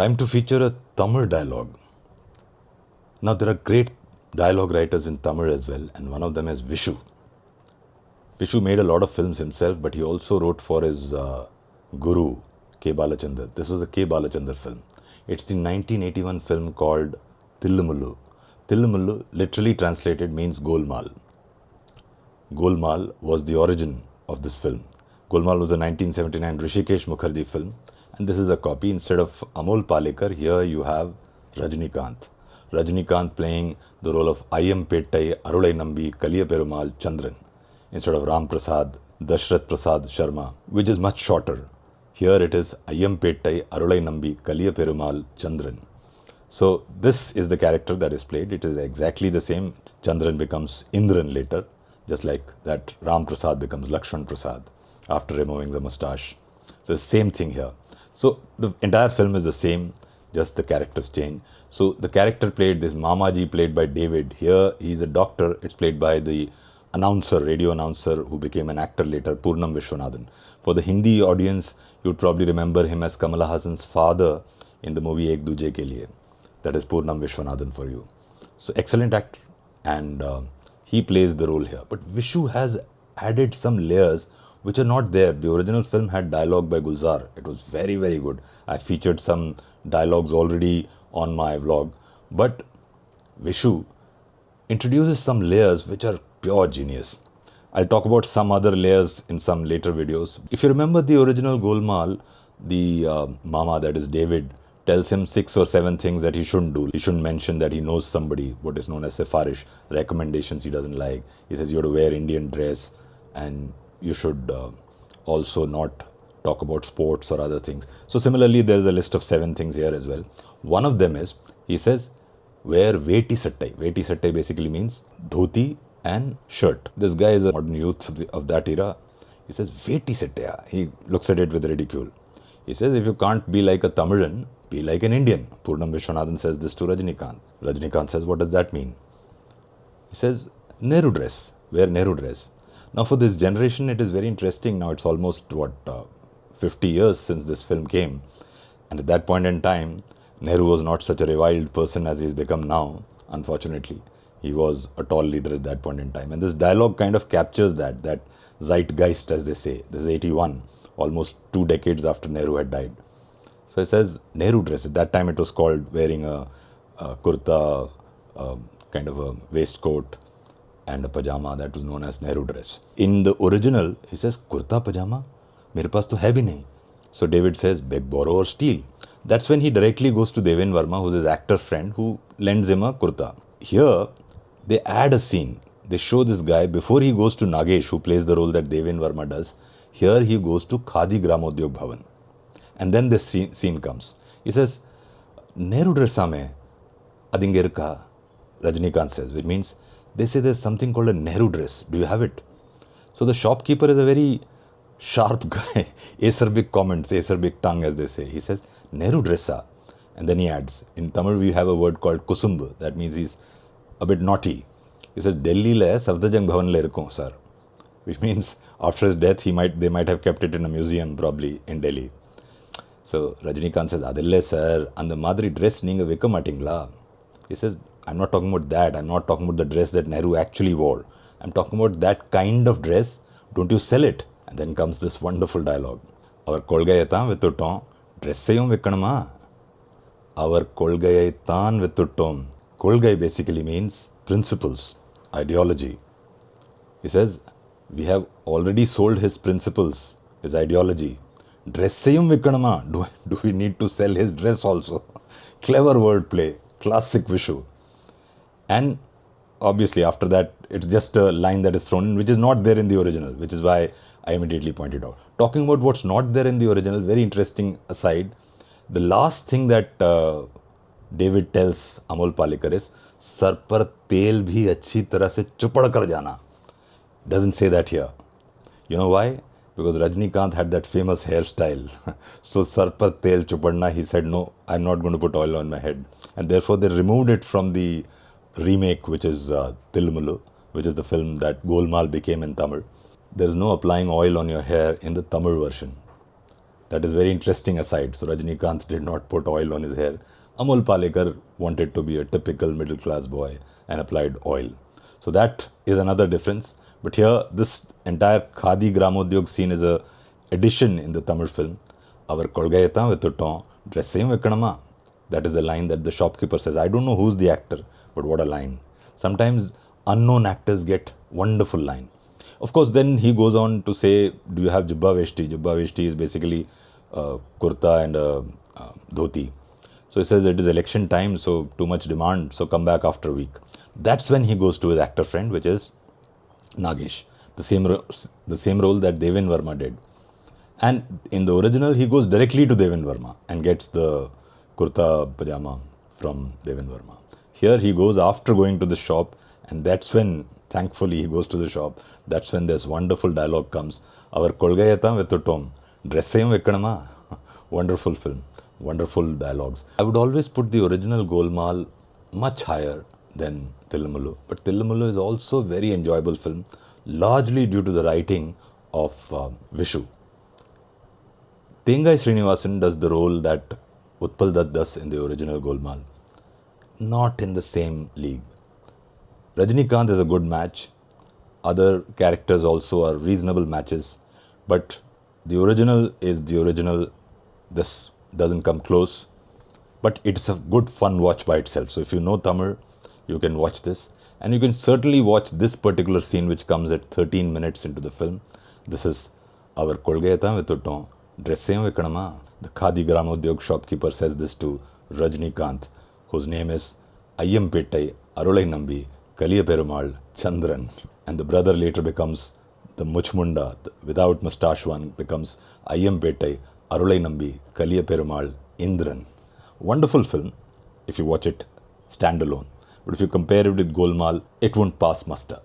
Time to feature a Tamil dialogue. Now, there are great dialogue writers in Tamil as well, and one of them is Visu. Visu made a lot of films himself, but he also wrote for his guru, K. Balachandar. This was a K. Balachandar film. It's the 1981 film called Thillu Mullu. Thillu Mullu, literally translated, means Golmaal. Golmaal was the origin of this film. Golmaal was a 1979 Rishikesh Mukherjee film, and this is a copy. Instead of Amol Palekar, here you have Rajinikanth. Rajinikanth playing the role of Ayyam Pettai Arulai Nambi Kaliya Perumal Chandran instead of Ram Prasad Dashrath Prasad Sharma, which is much shorter. Here it is Ayyam Pettai Arulai Nambi Kaliya Perumal Chandran. So this is the character that is played. It is exactly the same. Chandran becomes Indran later, just like that Ram Prasad becomes Lakshman Prasad after removing the moustache. So same thing here. So the entire film is the same, just the characters change. So the character played, this Mamaji played by David. Here he's a doctor. It's played by the announcer, radio announcer who became an actor later, Purnam Vishwanathan. For the Hindi audience, you would probably remember him as Kamal Haasan's father in the movie Ek Duje Ke Liye. That is Purnam Vishwanathan for you. So excellent actor, and he plays the role here. But Visu has added some layers which are not there. The original film had dialogue by Gulzar. It was very, very good. I featured some dialogues already on my vlog. But Visu introduces some layers which are pure genius. I'll talk about some other layers in some later videos. If you remember the original Golmaal, the Mama, that is David, tells him 6 or 7 things that he shouldn't do. He shouldn't mention that he knows somebody, what is known as sifarish, recommendations he doesn't like. He says you have to wear Indian dress and you should also not talk about sports or other things. So similarly, there's a list of 7 things here as well. One of them is, he says, wear veti sattai. Veti sattai basically means dhoti and shirt. This guy is a modern youth of that era. He says, veti sattai. He looks at it with ridicule. He says, if you can't be like a Tamilan, be like an Indian. Purnam Vishwanathan says this to Rajinikanth. Rajinikanth says, what does that mean? He says, Nehru dress. Wear Nehru dress. Now for this generation, it is very interesting. Now it's almost, 50 years since this film came. And at that point in time, Nehru was not such a reviled person as he's become now, unfortunately. He was a tall leader at that point in time. And this dialogue kind of captures that zeitgeist, as they say. This is 81, almost 2 decades after Nehru had died. So it says Nehru dress. At that time it was called wearing a kurta, kind of a waistcoat and a pajama. That was known as Nehru dress. In the original, he says, kurta pajama? Mere paas to hai bhi nahi. So David says, beg, borrow or steal. That's when he directly goes to Devin Verma, who's his actor friend, who lends him a kurta. Here, they add a scene. They show this guy, before he goes to Nagesh, who plays the role that Devin Verma does, here he goes to Khadi Gramodyog Bhavan. And then this scene comes. He says, Nehru dressa mein adingirka, Rajinikanth says, which means they say there's something called a Nehru dress. Do you have it? So the shopkeeper is a very sharp guy. Acerbic comments, acerbic tongue, as they say. He says, Nehru dressa. And then he adds, in Tamil we have a word called kusumbu. That means he's a bit naughty. He says, Delhi le Safdarjung Bhavan le irukkom, sir. Which means after his death, they might have kept it in a museum probably in Delhi. So Rajinikanth says, Adille sir, and the Madri dress neenga vikka matingla. He says, I'm not talking about that. I'm not talking about the dress that Nehru actually wore. I'm talking about that kind of dress. Don't you sell it? And then comes this wonderful dialogue. Our kolgayatan vituttom, dressayum vikkanama. Our kolgayatan vituttom. Kolgai basically means principles, ideology. He says, we have already sold his principles, his ideology. Dressayum vikkanama. Do we need to sell his dress also? Clever wordplay. Classic Visu. And obviously after that, it's just a line that is thrown in, which is not there in the original, which is why I immediately pointed out. Talking about what's not there in the original, very interesting aside, the last thing that David tells Amol Palekar is, Sar par tel bhi achhi tarah se chupad kar jana. Doesn't say that here. You know why? Because Rajinikanth had that famous hairstyle. So Sar par tel chupadna, he said, no, I'm not going to put oil on my head. And therefore they removed it from the remake, which is Thillu Mullu, which is the film that Golmaal became in Tamil. There is no applying oil on your hair in the Tamil version. That is very interesting aside. So Rajinikanth did not put oil on his hair. Amol Palekar wanted to be a typical middle class boy and applied oil. So that is another difference. But here, this entire Khadi Gramodyog scene is a addition in the Tamil film. Our Kolgayatha Vitutton, dressing Vekanama. That is the line that the shopkeeper says. I don't know who's the actor, but what a line. Sometimes unknown actors get wonderful line. Of course, then he goes on to say, do you have Jubba Veshti? Jubba Veshti is basically kurta and dhoti. So he says it is election time, so too much demand, so come back after a week. That's when he goes to his actor friend, which is Nagesh, the same role that Devin Verma did. And in the original, he goes directly to Devin Verma and gets the kurta pajama from Devin Verma. Here he goes after going to the shop, and that's when, thankfully, he goes to the shop. That's when this wonderful dialogue comes. Our Kolgayatha Vetuttom, dressayam Vekanama. Wonderful film, wonderful dialogues. I would always put the original Golmaal much higher than Thillu Mullu. But Thillu Mullu is also a very enjoyable film, largely due to the writing of Visu. Tengai Srinivasan does the role that Utpal Dutt does in the original Golmaal. Not in the same league. Rajinikanth is a good match. Other characters also are reasonable matches. But the original is the original. This doesn't come close. But it's a good fun watch by itself. So if you know Tamil, you can watch this. And you can certainly watch this particular scene which comes at 13 minutes into the film. This is our Kolgayatha Vitutton, dressayam Vekanama. The Khadi Gramodyog shopkeeper says this to Rajinikanth, whose name is Ayyempettai Arulai Nambi Kaliya Perumal Chandran. And the brother later becomes the Muchmunda, without mustache one, becomes Ayyempettai Arulai Nambi Kaliya Perumal Indran. Wonderful film if you watch it standalone. But if you compare it with Golmaal, it won't pass muster.